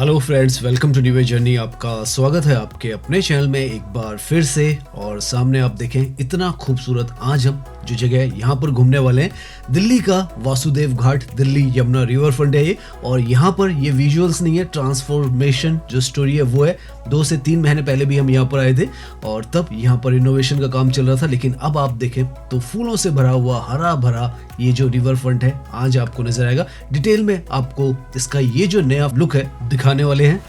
Hello friends, welcome to new journey. आपका स्वागत है आपके अपने चैनल में एक बार फिर से। और सामने आप देखें इतना खूबसूरत आज हम जो जगह यहाँ पर घूमने वाले हैं, दिल्ली का वासुदेव घाट, दिल्ली यमुना रिवर फ्रंट है ये। और यहाँ पर ये विजुअल्स नहीं है, ट्रांसफॉर्मेशन जो स्टोरी है वो है। 2 से 3 महीने पहले भी हम यहाँ पर आए थे और तब यहाँ पर इनोवेशन का काम चल रहा था, लेकिन अब आप देखें तो फूलों से भरा हुआ हरा भरा ये जो रिवर फ्रंट है आज आपको नजर आएगा। डिटेल में आपको इसका ये जो नया लुक है दिखाने वाले हैं।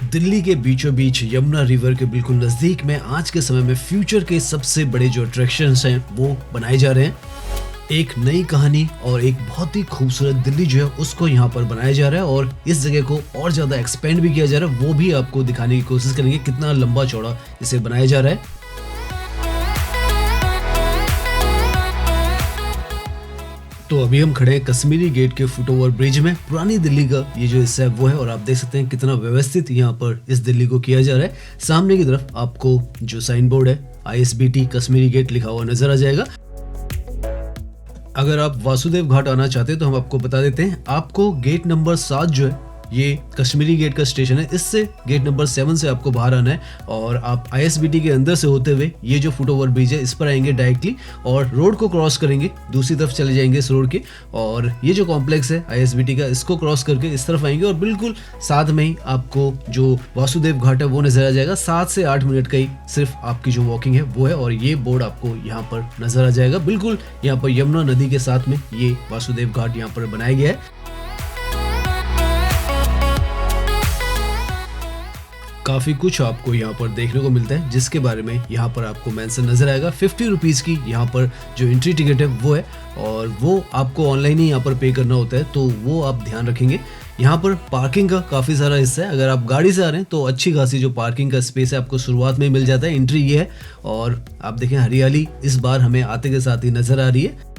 दिल्ली के बीचों बीच यमुना रिवर के बिल्कुल नजदीक में आज के समय में फ्यूचर के सबसे बड़े जो अट्रैक्शंस हैं वो बनाए जा रहे हैं। एक नई कहानी और एक बहुत ही खूबसूरत दिल्ली जो है उसको यहाँ पर बनाया जा रहा है और इस जगह को और ज्यादा एक्सपेंड भी किया जा रहा है। वो भी आपको दिखाने की कोशिश करेंगे कितना लंबा चौड़ा इसे बनाया जा रहा है। तो अभी हम खड़े हैं कश्मीरी गेट के फुटओवर ब्रिज में। पुरानी दिल्ली का ये जो हिस्सा है वो है और आप देख सकते हैं कितना व्यवस्थित यहाँ पर इस दिल्ली को किया जा रहा है। सामने की तरफ आपको जो साइन बोर्ड है ISBT कश्मीरी गेट लिखा हुआ नजर आ जाएगा। अगर आप वासुदेव घाट आना चाहते हैं तो हम आपको बता देते हैं, आपको गेट नंबर 7 जो है ये कश्मीरी गेट का स्टेशन है, इससे गेट नंबर 7 से आपको बाहर आना है और आप ISBT के अंदर से होते हुए ये जो फुटओवर ब्रिज है इस पर आएंगे डायरेक्टली और रोड को क्रॉस करेंगे, दूसरी तरफ चले जाएंगे इस रोड के और ये जो कॉम्प्लेक्स है ISBT का इसको क्रॉस करके इस तरफ आएंगे और बिल्कुल साथ में ही आपको जो वासुदेव घाट है वो नजर आ जाएगा। 7 से 8 मिनट का ही सिर्फ आपकी जो वॉकिंग है वो है और ये बोर्ड आपको यहाँ पर नजर आ जाएगा। बिल्कुल यहाँ पर यमुना नदी के साथ में ये वासुदेव घाट यहाँ पर बनाया गया है। काफी कुछ आपको यहाँ पर देखने को मिलता है जिसके बारे में यहाँ पर आपको मेंशन नजर आएगा। 50 रुपीज की यहाँ पर जो एंट्री टिकट है वो है और वो आपको ऑनलाइन ही यहाँ पर पे करना होता है, तो वो आप ध्यान रखेंगे। यहाँ पर पार्किंग का काफी सारा हिस्सा है। अगर आप गाड़ी से आ रहे हैं तो अच्छी खासी जो पार्किंग का स्पेस है आपको शुरुआत में मिल जाता है। एंट्री ये है और आप देखें हरियाली इस बार हमें आते के साथ ही नजर आ रही है।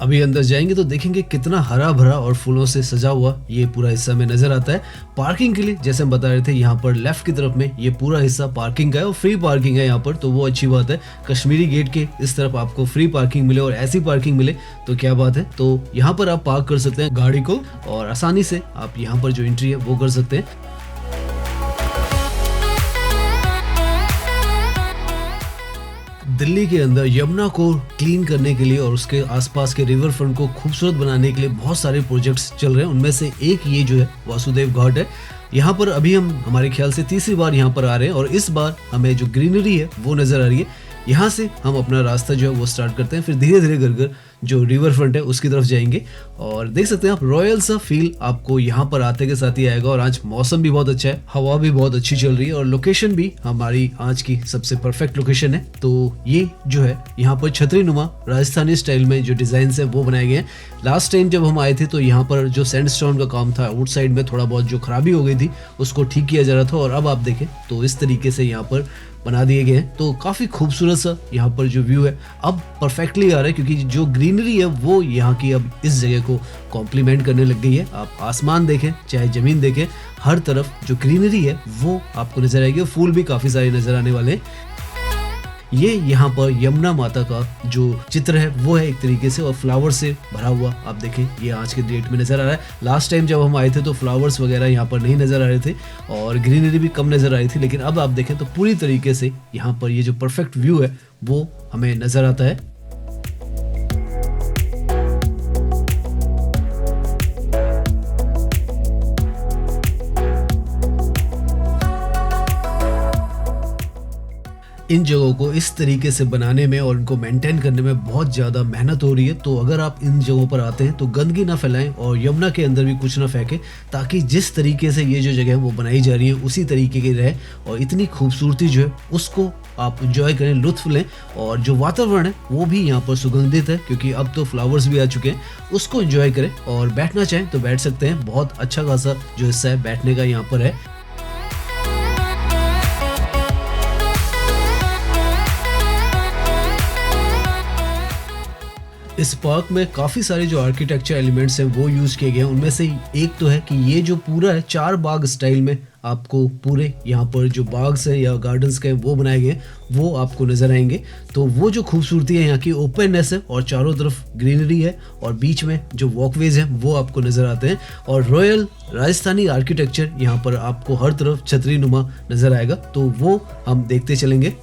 अभी अंदर जाएंगे तो देखेंगे कितना हरा भरा और फूलों से सजा हुआ ये पूरा हिस्सा में नजर आता है। पार्किंग के लिए जैसे हम बता रहे थे यहाँ पर लेफ्ट की तरफ में ये पूरा हिस्सा पार्किंग का है और फ्री पार्किंग है यहाँ पर, तो वो अच्छी बात है। कश्मीरी गेट के इस तरफ आपको फ्री पार्किंग मिले और ऐसी पार्किंग मिले तो क्या बात है। तो यहाँ पर आप पार्क कर सकते हैं गाड़ी को और आसानी से आप यहाँ पर जो एंट्री है वो कर सकते हैं। दिल्ली के अंदर यमुना को क्लीन करने के लिए और उसके आसपास के रिवर फ्रंट को खूबसूरत बनाने के लिए बहुत सारे प्रोजेक्ट्स चल रहे हैं। उनमें से एक ये जो है वासुदेव घाट है। यहाँ पर अभी हम हमारे ख्याल से तीसरी बार यहाँ पर आ रहे हैं और इस बार हमें जो ग्रीनरी है वो नजर आ रही है। यहाँ से हम अपना रास्ता जो है वो स्टार्ट करते हैं, फिर धीरे धीरे कर जो रिवर फ्रंट है उसकी तरफ जाएंगे और देख सकते हैं आप रॉयल सा फील आपको यहाँ पर आते के साथ ही आएगा। और आज मौसम भी बहुत अच्छा है, हवा भी बहुत अच्छी चल रही है और लोकेशन भी हमारी आज की सबसे परफेक्ट लोकेशन है। तो ये जो है यहाँ पर छतरी नुमा राजस्थानी स्टाइल में जो डिजाइन है वो बनाए गए हैं। लास्ट टाइम जब हम आए थे तो यहाँ पर जो सैंडस्टोन का काम था आउटसाइड में थोड़ा बहुत जो खराबी हो गई थी उसको ठीक किया जा रहा था और अब आप देखें तो इस तरीके से यहाँ पर बना दिए गए हैं। तो काफी खूबसूरत सा यहाँ पर जो व्यू है अब परफेक्टली आ रहा है क्योंकि जो ग्रीनरी है वो यहाँ की अब इस जगह को कॉम्प्लीमेंट करने लग गई है। आप आसमान देखें चाहे जमीन देखें, हर तरफ जो ग्रीनरी है वो आपको नजर आएगी। फूल भी काफी सारे नजर आने वाले हैं। ये यहाँ पर यमुना माता का जो चित्र है वो है एक तरीके से और फ्लावर से भरा हुआ आप देखें ये आज के डेट में नजर आ रहा है। लास्ट टाइम जब हम आए थे तो फ्लावर्स वगैरह यहाँ पर नहीं नजर आ रहे थे और ग्रीनरी भी कम नजर आ रही थी, लेकिन अब आप देखें तो पूरी तरीके से यहाँ पर ये जो परफेक्ट व्यू है वो हमें नजर आता है। इन जगहों को इस तरीके से बनाने में और इनको मेंटेन करने में बहुत ज़्यादा मेहनत हो रही है। तो अगर आप इन जगहों पर आते हैं तो गंदगी ना फैलाएं और यमुना के अंदर भी कुछ ना फेंकें, ताकि जिस तरीके से ये जो जगह है वो बनाई जा रही है उसी तरीके की रहे और इतनी खूबसूरती जो है उसको आप इंजॉय करें, लुत्फ लें। और जो वातावरण है वो भी यहाँ पर सुगंधित है क्योंकि अब तो फ्लावर्स भी आ चुके हैं, उसको इंजॉय करें और बैठना चाहें तो बैठ सकते हैं। बहुत अच्छा खासा जो हिस्सा है बैठने का यहाँ पर है। इस पार्क में काफ़ी सारे जो आर्किटेक्चर एलिमेंट्स हैं वो यूज़ किए गए हैं। उनमें से एक तो है कि ये जो पूरा है 4 बाग स्टाइल में आपको पूरे यहाँ पर जो बाग्स हैं या गार्डन्स के वो बनाए गए हैं, वो आपको नज़र आएँगे। तो वो जो खूबसूरती है यहाँ की ओपननेस है और चारों तरफ ग्रीनरी है और बीच में जो वॉकवेज हैं वो आपको नज़र आते हैं और रॉयल राजस्थानी आर्किटेक्चर यहाँ पर आपको हर तरफ छतरी नुमा नज़र आएगा। तो वो हम देखते चलेंगे।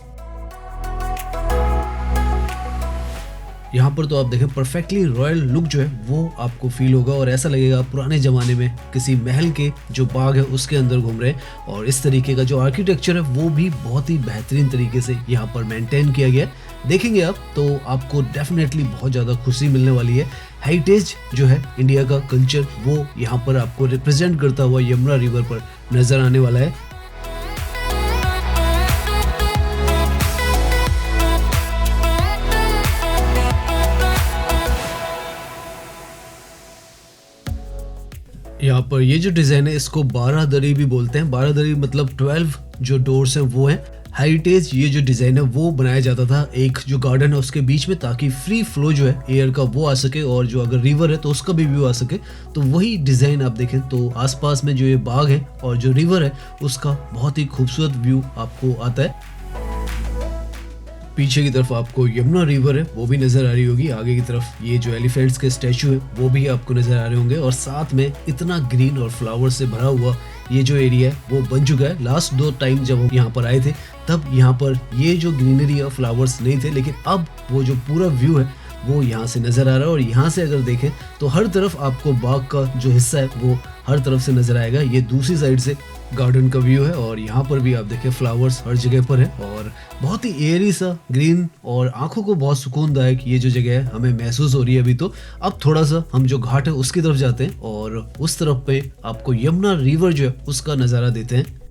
यहाँ पर तो आप देखें परफेक्टली रॉयल लुक जो है वो आपको फील होगा और ऐसा लगेगा आप पुराने ज़माने में किसी महल के जो बाग है उसके अंदर घूम रहे हैं। और इस तरीके का जो आर्किटेक्चर है वो भी बहुत ही बेहतरीन तरीके से यहाँ पर मेंटेन किया गया है। देखेंगे आप तो आपको डेफिनेटली बहुत ज़्यादा खुशी मिलने वाली है। हेरिटेज जो है इंडिया का कल्चर वो यहाँ पर आपको रिप्रेजेंट करता हुआ यमुना रिवर पर नज़र आने वाला है। यहाँ पर ये जो डिज़ाइन है इसको बारादरी भी बोलते हैं। बारादरी मतलब 12 जो डोर्स हैं वो हैं। हेरिटेज ये जो डिज़ाइन है वो बनाया जाता था एक जो गार्डन है उसके बीच में, ताकि फ्री फ्लो जो है एयर का वो आ सके और जो अगर रिवर है तो उसका भी व्यू आ सके। तो वही डिज़ाइन आप देखें तो आसपास में जो ये बाग है और जो रिवर है उसका बहुत ही खूबसूरत व्यू आपको आता है। पीछे की तरफ आपको यमुना रिवर है वो भी नज़र आ रही होगी। आगे की तरफ ये जो एलिफेंट्स के स्टैचू है वो भी आपको नज़र आ रहे होंगे और साथ में इतना ग्रीन और फ्लावर से भरा हुआ ये जो एरिया है वो बन चुका है। लास्ट 2 टाइम जब हम यहाँ पर आए थे तब यहाँ पर ये जो ग्रीनरी और फ्लावर्स नहीं थे, लेकिन अब वो जो पूरा व्यू है वो यहाँ से नज़र आ रहा है। और यहाँ से अगर देखें तो हर तरफ आपको बाग का जो हिस्सा है वो हर तरफ से नज़र आएगा। ये दूसरी साइड से गार्डन का व्यू है और यहाँ पर भी आप देखें फ्लावर्स हर जगह पर है और बहुत ही एयरी सा ग्रीन और आंखों को बहुत सुकूनदायक ये जो जगह है हमें महसूस हो रही है अभी। तो अब थोड़ा सा हम जो घाट है उसकी तरफ जाते हैं और उस तरफ पे आपको यमुना रिवर जो है उसका नज़ारा देते हैं।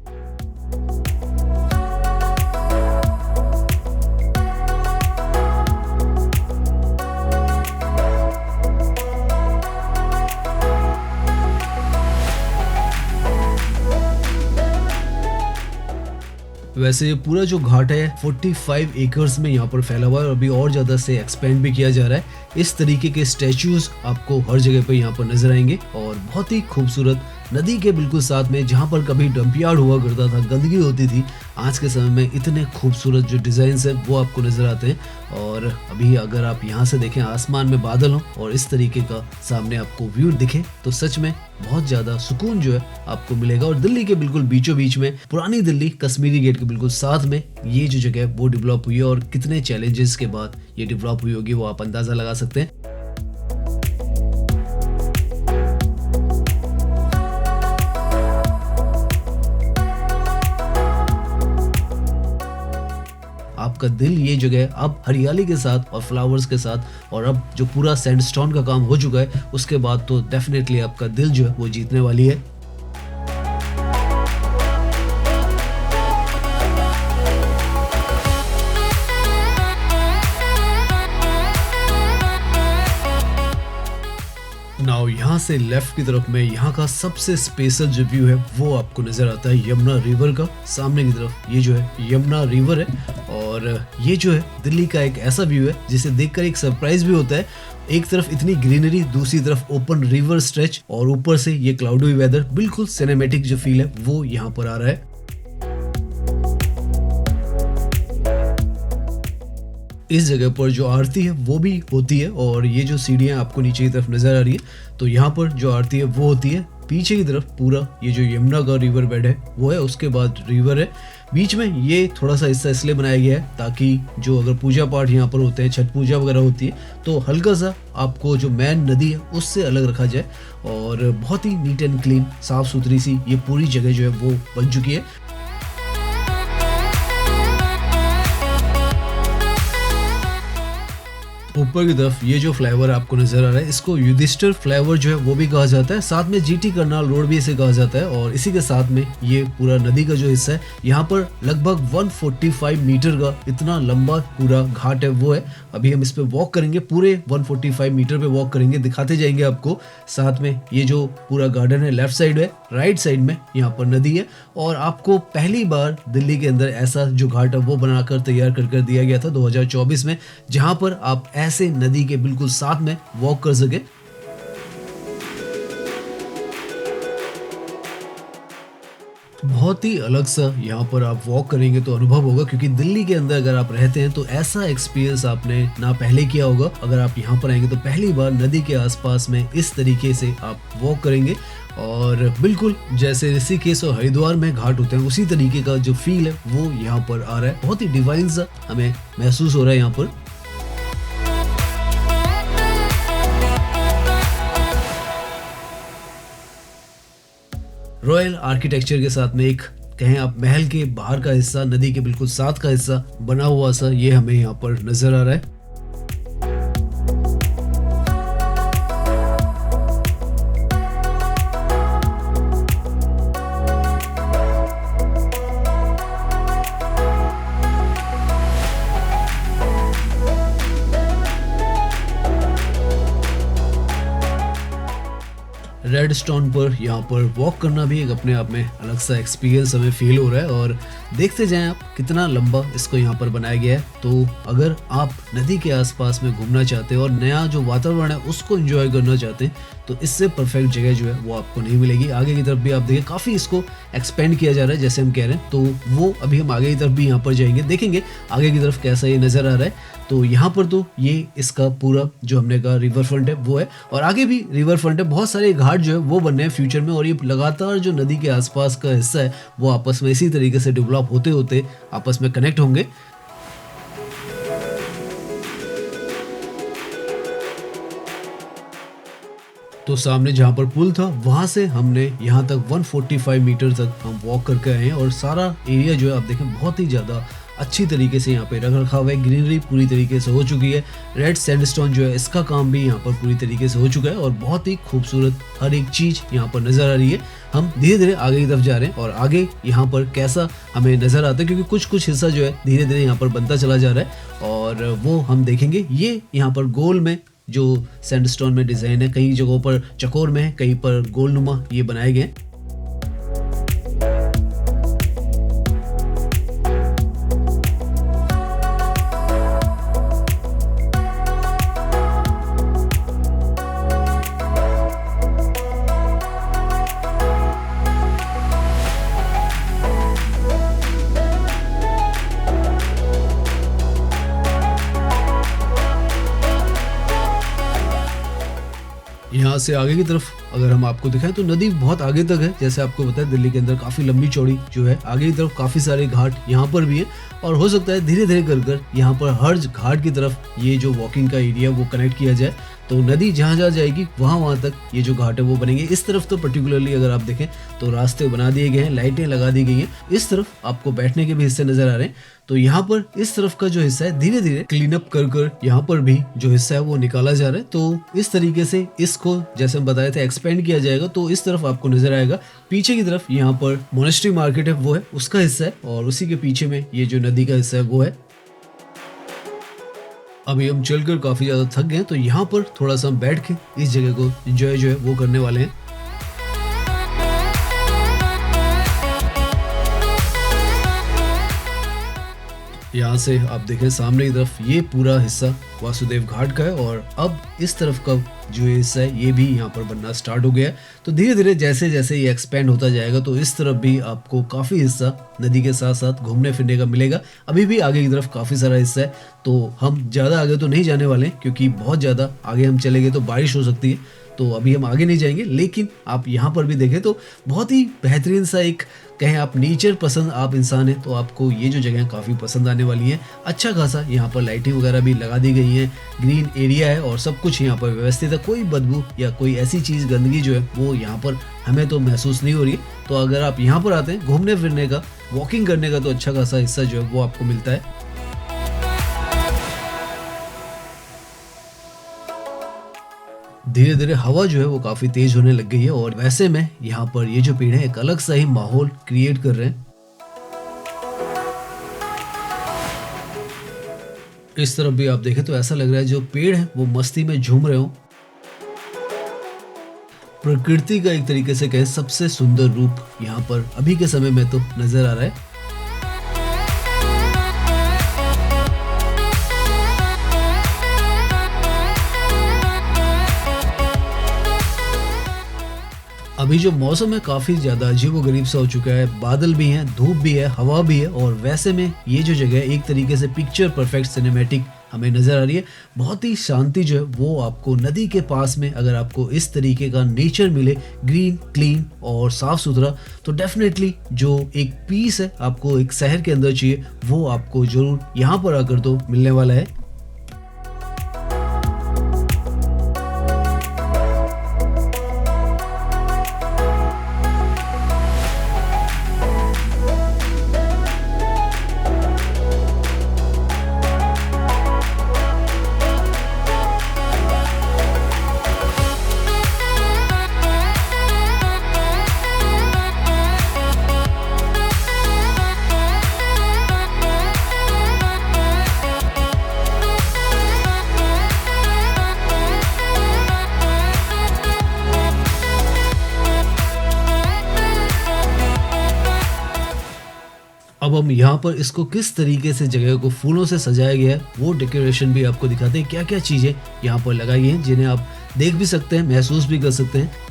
वैसे ये पूरा जो घाट है 45 एकर्स में यहाँ पर फैला हुआ है और अभी और ज़्यादा से एक्सपेंड भी किया जा रहा है। इस तरीके के स्टैचूज आपको हर जगह पर यहाँ पर नजर आएंगे और बहुत ही खूबसूरत नदी के बिल्कुल साथ में जहाँ पर कभी डंपयार्ड हुआ करता था, गंदगी होती थी, आज के समय में इतने खूबसूरत जो डिज़ाइंस हैं वो आपको नज़र आते हैं। और अभी अगर आप यहाँ से देखें आसमान में बादल हो और इस तरीके का सामने आपको व्यू दिखे तो सच में बहुत ज़्यादा सुकून जो है आपको मिलेगा। और दिल्ली के बिल्कुल बीचों बीच में पुरानी दिल्ली कश्मीरी गेट के बिल्कुल साथ में ये जो जगह है वो डेवलप हुई है और कितने चैलेंजेस के बाद ये डेवलप हुई होगी वो आप अंदाज़ा लगा सकते हैं। आपका दिल ये जगह अब हरियाली के साथ और फ्लावर्स के साथ और अब जो पूरा सैंडस्टोन का काम हो चुका है उसके बाद तो डेफिनेटली आपका दिल जो है वो जीतने वाली है। नाउ यहाँ से लेफ्ट की तरफ में यहाँ का सबसे स्पेशल जो व्यू है वो आपको नजर आता है यमुना रिवर का। सामने की तरफ ये जो है यमुना रिवर है और ये जो है दिल्ली का एक ऐसा व्यू है जिसे देखकर एक सरप्राइज भी होता है। एक तरफ इतनी ग्रीनरी, दूसरी तरफ ओपन रिवर स्ट्रेच और ऊपर से ये क्लाउडी वेदर, बिल्कुल सिनेमैटिक जो फील है वो यहाँ पर आ रहा है। इस जगह पर जो आरती है वो भी होती है और ये जो सीढ़ियाँ आपको नीचे की तरफ नजर आ रही है तो यहाँ पर जो आरती है वो होती है। पीछे की तरफ पूरा ये जो यमुना का रिवर बेड है वो है, उसके बाद रिवर है। बीच में ये थोड़ा सा हिस्सा इसलिए बनाया गया है ताकि जो अगर पूजा पाठ यहाँ पर होते हैं, छठ पूजा वगैरह होती है तो हल्का सा आपको जो मेन नदी है उससे अलग रखा जाए। और बहुत ही नीट एंड क्लीन, साफ सुथरी सी ये पूरी जगह जो है वो बन चुकी है। ऊपर की तरफ ये जो फ्लाईओवर आपको नजर आ रहा है इसको युधिष्ठिर फ्लाईओवर जो है वो भी कहा जाता है, साथ में जीटी करनाल रोड भी इसे कहा जाता है। और इसी के साथ में ये पूरा नदी का जो हिस्सा है यहाँ पर लगभग 145 मीटर का इतना लंबा पूरा घाट है वो है। अभी हम इस पे वॉक करेंगे, पूरे 145 मीटर पे वॉक करेंगे, दिखाते जाएंगे आपको। साथ में ये जो पूरा गार्डन है लेफ्ट साइड है, राइट साइड में यहाँ पर नदी है और आपको पहली बार दिल्ली के अंदर ऐसा जो घाट है वो बनाकर तैयार कर दिया गया था 2024 में, जहाँ पर आप ऐसे नदी के बिल्कुल साथ में वॉक कर सके। बहुत ही अलग सा यहाँ पर आप वॉक करेंगे तो अनुभव होगा, क्योंकि दिल्ली के अंदर अगर आप रहते हैं तो ऐसा एक्सपीरियंस आपने ना पहले किया होगा। अगर आप यहाँ पर आएंगे तो पहली बार नदी के आसपास में इस तरीके से आप वॉक करेंगे, और बिल्कुल जैसे ऋषिकेश और हरिद्वार में घाट होते हैं उसी तरीके का जो फील है वो यहाँ पर आ रहा है। बहुत ही डिवाइन सा हमें महसूस हो रहा है यहाँ पर। रॉयल आर्किटेक्चर के साथ में एक कहें आप महल के बाहर का हिस्सा, नदी के बिल्कुल साथ का हिस्सा बना हुआ सा ये हमें यहाँ पर नजर आ रहा है। रेड स्टोन पर यहाँ पर वॉक करना भी एक अपने आप में अलग सा एक्सपीरियंस हमें फील हो रहा है। और देखते जाएं आप कितना लंबा इसको यहाँ पर बनाया गया है। तो अगर आप नदी के आसपास में घूमना चाहते हैं और नया जो वातावरण है उसको एंजॉय करना चाहते हैं तो इससे परफेक्ट जगह जो है वो आपको नहीं मिलेगी। आगे की तरफ भी आप देखें काफ़ी इसको एक्सपेंड किया जा रहा है जैसे हम कह रहे हैं, तो वो अभी हम आगे की तरफ भी यहाँ पर जाएंगे, देखेंगे आगे की तरफ कैसा ये नज़र आ रहा है। तो यहाँ पर तो ये इसका पूरा जो हमने कहा रिवर फ्रंट है वो है, और आगे भी रिवर फ्रंट है। बहुत सारे घाट जो है वो बनने हैं फ्यूचर में, और ये लगातार जो नदी के आसपास का हिस्सा है वो आपस में इसी तरीके से डेवलप होते होते आपस में कनेक्ट होंगे। तो सामने जहाँ पर पुल था वहां से हमने यहाँ तक 145 मीटर तक हम वॉक करके आए हैं, और सारा एरिया जो है आप देखें बहुत ही ज़्यादा अच्छी तरीके से यहाँ पे रख रखा हुआ है। ग्रीनरी पूरी तरीके से हो चुकी है। रेड सैंडस्टोन जो है इसका काम भी यहाँ पर पूरी तरीके से हो चुका है, और बहुत ही खूबसूरत हर एक चीज़ यहाँ पर नज़र आ रही है। हम धीरे धीरे आगे की तरफ जा रहे हैं, और आगे यहाँ पर कैसा हमें नज़र आता है, क्योंकि कुछ कुछ हिस्सा जो है धीरे धीरे यहाँ पर बनता चला जा रहा है, और वो हम देखेंगे। ये यहाँ पर गोल में जो सैंडस्टोन में डिज़ाइन है, कई जगहों पर चकोर में है, कहीं पर गोलनुमा ये बनाए गए हैं। यहाँ से आगे की तरफ अगर हम आपको दिखाएं तो नदी बहुत आगे तक है। जैसे आपको पता है दिल्ली के अंदर काफ़ी लंबी चौड़ी जो है, आगे की तरफ काफ़ी सारे घाट यहाँ पर भी है, और हो सकता है धीरे धीरे कर यहाँ पर हर घाट की तरफ ये जो वॉकिंग का एरिया वो कनेक्ट किया जाए। तो नदी जहाँ जहाँ जाएगी वहाँ तक ये जो घाट है वो बनेंगे। इस तरफ तो पर्टिकुलरली अगर आप देखें तो रास्ते बना दिए गए हैं, लाइटें लगा दी गई हैं। इस तरफ आपको बैठने के भी हिस्से नजर आ रहे हैं। तो यहाँ पर इस तरफ का जो हिस्सा है धीरे धीरे क्लीन अप कर यहाँ पर भी जो हिस्सा है वो निकाला जा रहा है। तो इस तरीके से इसको जैसे हम बताए थे एक्सपेंड किया जाएगा। तो इस तरफ आपको नजर आएगा, पीछे की तरफ यहाँ पर मोनेस्ट्री मार्केट है वो है उसका हिस्सा है, और उसी के पीछे में ये जो नदी का हिस्सा है वो है। अभी हम चलकर काफी ज्यादा थक गए, तो यहाँ पर थोड़ा सा हम बैठ के इस जगह को एंजॉय जो है वो करने वाले हैं। यहाँ से आप देखें सामने की तरफ ये पूरा हिस्सा वासुदेव घाट का है, और अब इस तरफ का जो हिस्सा है ये भी यहाँ पर बनना स्टार्ट हो गया है। तो धीरे धीरे जैसे जैसे ये एक्सपेंड होता जाएगा तो इस तरफ भी आपको काफ़ी हिस्सा नदी के साथ साथ घूमने फिरने का मिलेगा। अभी भी आगे की तरफ काफ़ी सारा हिस्सा है, तो हम ज़्यादा आगे तो नहीं जाने वाले हैं, क्योंकि बहुत ज़्यादा आगे हम चलेंगे तो बारिश हो सकती है। तो अभी हम आगे नहीं जाएंगे, लेकिन आप यहाँ पर भी देखें तो बहुत ही बेहतरीन सा एक कहें आप नेचर पसंद आप इंसान हैं तो आपको ये जो जगह काफ़ी पसंद आने वाली है। अच्छा खासा यहाँ पर लाइटिंग वगैरह भी लगा दी गई है, ग्रीन एरिया है, और सब कुछ यहाँ पर व्यवस्थित है। कोई बदबू या कोई ऐसी चीज़ गंदगी जो है वो यहाँ पर हमें तो महसूस नहीं हो रही है। तो अगर आप यहाँ पर आते हैं घूमने फिरने का, वॉकिंग करने का, तो अच्छा खासा हिस्सा जो है वो आपको मिलता है। धीरे धीरे हवा जो है वो काफी तेज होने लग गई है, और वैसे में यहाँ पर ये जो पेड़ है एक अलग सा ही माहौल क्रिएट कर रहे हैं। इस तरफ भी आप देखें तो ऐसा लग रहा है जो पेड़ है वो मस्ती में झूम रहे हो। प्रकृति का एक तरीके से कहें सबसे सुंदर रूप यहाँ पर अभी के समय में तो नजर आ रहा है। अभी जो मौसम है काफ़ी ज़्यादा अजीबो-गरीब सा हो चुका है, बादल भी हैं, धूप भी है, हवा भी है और वैसे में ये जो जगह है एक तरीके से पिक्चर परफेक्ट सिनेमैटिक हमें नज़र आ रही है। बहुत ही शांति जो है वो आपको नदी के पास में अगर आपको इस तरीके का नेचर मिले, ग्रीन, क्लीन और साफ-सुथरा, तो डेफ़िनेटली जो एक पीस है आपको एक शहर के अंदर चाहिए, वो आपको ज़रूर यहाँ पर आकर तो मिलने वाला है। अब हम यहाँ पर इसको किस तरीके से जगह को फूलों से सजाया गया है, वो डेकोरेशन भी आपको दिखाते हैं, क्या-क्या चीज़ें यहाँ पर लगाई हैं, जिन्हें आप देख भी सकते हैं, महसूस भी कर सकते हैं।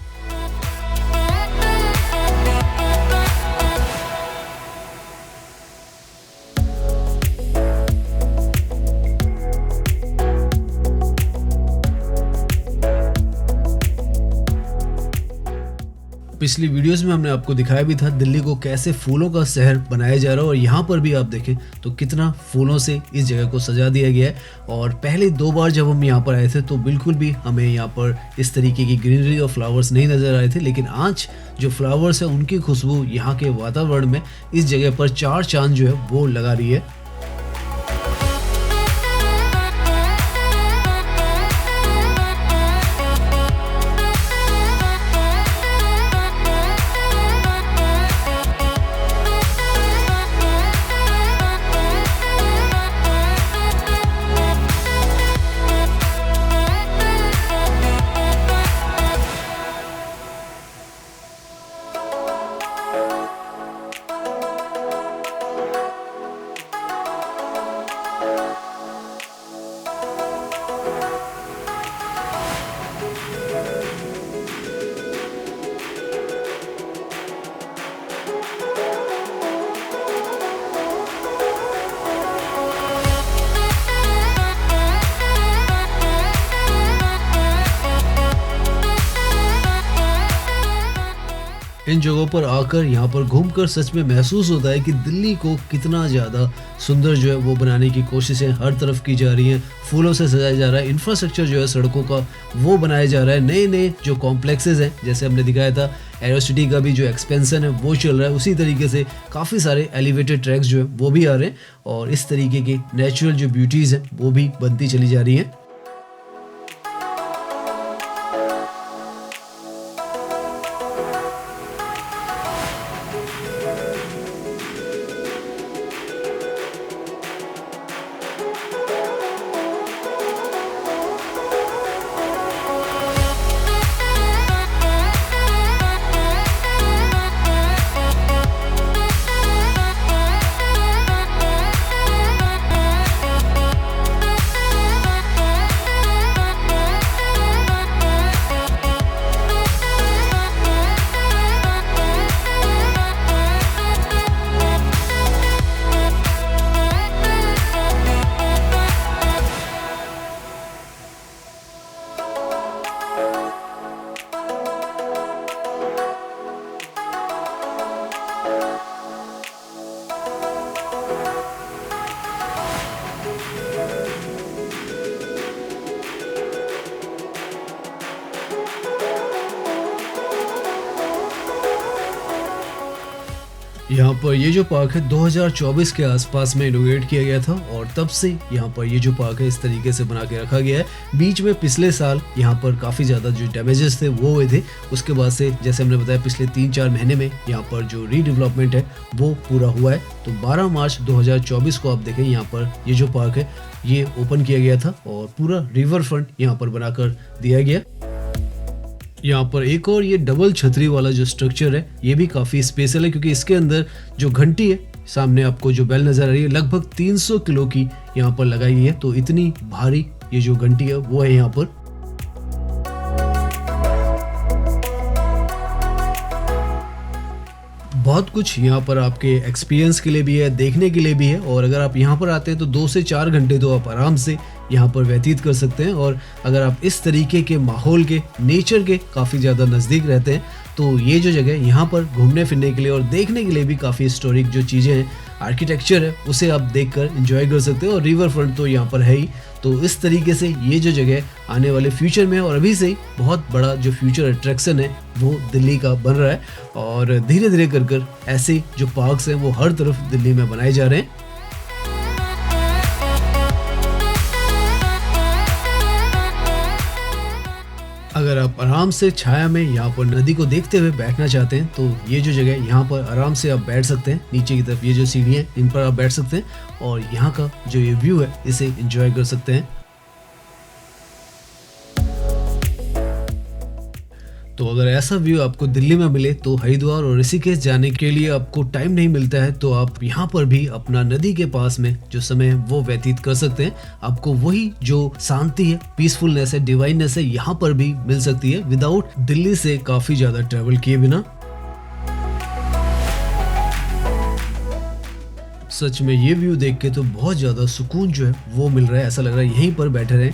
पिछली वीडियोस में हमने आपको दिखाया भी था दिल्ली को कैसे फूलों का शहर बनाया जा रहा है और यहाँ पर भी आप देखें तो कितना फूलों से इस जगह को सजा दिया गया है। और पहले 2 बार जब हम यहाँ पर आए थे तो बिल्कुल भी हमें यहाँ पर इस तरीके की ग्रीनरी और फ्लावर्स नहीं नज़र आए थे, लेकिन आज जो फ्लावर्स है उनकी खुशबू यहाँ के वातावरण में इस जगह पर 4 चांद जो है वो लगा रही है। इन जगहों पर आकर यहाँ पर घूमकर सच में महसूस होता है कि दिल्ली को कितना ज़्यादा सुंदर जो है वो बनाने की कोशिशें हर तरफ की जा रही हैं। फूलों से सजाया जा रहा है, इंफ्रास्ट्रक्चर जो है सड़कों का वो बनाया जा रहा है, नए नए जो कॉम्प्लेक्सेस हैं जैसे हमने दिखाया था, एरोसिटी का भी जो एक्सपेंशन है वो चल रहा है। उसी तरीके से काफ़ी सारे एलिवेटेड ट्रैक्स जो है वो भी आ रहे हैं और इस तरीके की नेचुरल जो ब्यूटीज़ हैं वो भी बनती चली जा रही हैं। यहाँ पर ये जो पार्क है 2024 के आसपास में इनोवेट किया गया था और तब से यहाँ पर ये जो पार्क है इस तरीके से बना के रखा गया है। बीच में पिछले साल यहाँ पर काफ़ी ज़्यादा जो डैमेजेस थे वो हुए थे, उसके बाद से जैसे हमने बताया पिछले 3-4 महीने में यहाँ पर जो रीडेवलपमेंट है वो पूरा हुआ है। तो 12 मार्च 2024 को आप देखें यहाँ पर ये जो पार्क है ये ओपन किया गया था और पूरा रिवर फ्रंट यहाँ पर बनाकर दिया गया। यहाँ पर एक और ये डबल छतरी वाला जो स्ट्रक्चर है ये भी काफ़ी स्पेशल है क्योंकि इसके अंदर जो घंटी है, सामने आपको जो बेल नज़र आ रही है, लगभग 300 किलो की यहाँ पर लगाई है। तो इतनी भारी ये जो घंटी है वो है यहाँ पर। बहुत कुछ यहाँ पर आपके एक्सपीरियंस के लिए भी है, देखने के लिए भी है। और अगर आप यहाँ पर आते हैं तो 2 से 4 घंटे तो आप आराम से यहाँ पर व्यतीत कर सकते हैं। और अगर आप इस तरीके के माहौल के, नेचर के काफ़ी ज़्यादा नज़दीक रहते हैं तो ये जो जगह है यहाँ पर घूमने फिरने के लिए और देखने के लिए भी काफ़ी हिस्टोरिक जो चीज़ें हैं, आर्किटेक्चर है, उसे आप देखकर एंजॉय कर सकते हैं। और रिवर फ्रंट तो यहाँ पर है ही। तो इस तरीके से ये जो जगह आने वाले फ्यूचर में और अभी से ही बहुत बड़ा जो फ्यूचर अट्रैक्शन है वो दिल्ली का बन रहा है। और धीरे धीरे कर ऐसे जो पार्क्स हैं वो हर तरफ दिल्ली में बनाए जा रहे हैं। अगर आप आराम से छाया में यहाँ पर नदी को देखते हुए बैठना चाहते हैं तो ये जो जगह है यहाँ पर आराम से आप बैठ सकते हैं। नीचे की तरफ ये जो सीढ़ियाँ हैं इन पर आप बैठ सकते हैं और यहाँ का जो ये व्यू है इसे एंजॉय कर सकते हैं। तो अगर ऐसा व्यू आपको दिल्ली में मिले तो हरिद्वार और ऋषिकेश जाने के लिए आपको टाइम नहीं मिलता है तो आप यहाँ पर भी अपना नदी के पास में जो समय है वो व्यतीत कर सकते हैं। आपको वही जो शांति है, पीसफुलनेस है, डिवाइननेस है यहाँ पर भी मिल सकती है विदाउट दिल्ली से काफी ज्यादा ट्रेवल किए बिना। सच में ये व्यू देख के तो बहुत ज्यादा सुकून जो है वो मिल रहा है। ऐसा लग रहा है यहीं पर बैठे रहें।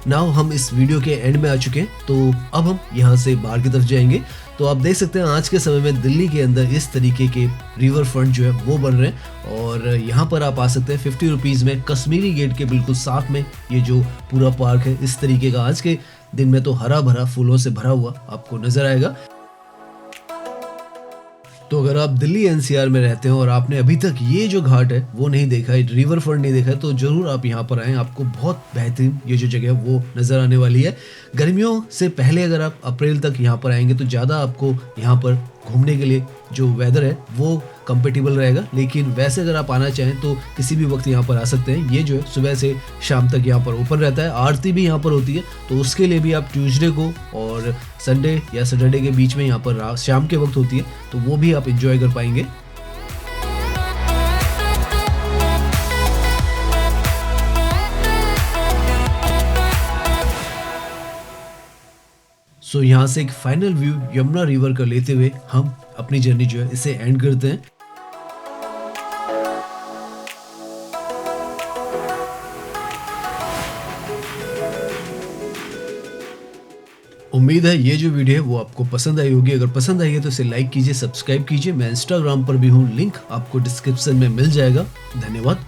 नाउ हम इस वीडियो के एंड में आ चुके हैं तो अब हम यहाँ से बाहर की तरफ जाएंगे। तो आप देख सकते हैं आज के समय में दिल्ली के अंदर इस तरीके के रिवर फ्रंट जो है वो बन रहे हैं और यहाँ पर आप आ सकते हैं 50 रुपीज़ में। कश्मीरी गेट के बिल्कुल साथ में ये जो पूरा पार्क है इस तरीके का आज के दिन में तो हरा भरा फूलों से भरा हुआ आपको नजर आएगा। तो अगर आप दिल्ली एनसीआर में रहते हैं और आपने अभी तक ये जो घाट है वो नहीं देखा है, रिवर फ्रंट नहीं देखा है, तो जरूर आप यहाँ पर आएँ। आपको बहुत बेहतरीन ये जो जगह है वो नज़र आने वाली है। गर्मियों से पहले अगर आप अप्रैल तक यहाँ पर आएंगे तो ज़्यादा आपको यहाँ पर घूमने के लिए जो वेदर है वो कंपेटेबल रहेगा। लेकिन वैसे अगर आप आना चाहें तो किसी भी वक्त यहाँ पर आ सकते हैं। ये जो है सुबह से शाम तक यहाँ पर ओपन रहता है। आरती भी यहाँ पर होती है तो उसके लिए भी आप ट्यूसडे को और संडे या सैटरडे के बीच में यहाँ पर शाम के वक्त होती है तो वो भी आप इंजॉय कर पाएंगे। सो यहाँ से एक फाइनल व्यू यमुना रिवर का लेते हुए हम अपनी जर्नी जो है इसे एंड करते हैं। उम्मीद है ये जो वीडियो है वो आपको पसंद आई होगी। अगर पसंद आई है तो इसे लाइक कीजिए, सब्सक्राइब कीजिए। मैं इंस्टाग्राम पर भी हूँ, लिंक आपको डिस्क्रिप्शन में मिल जाएगा। धन्यवाद।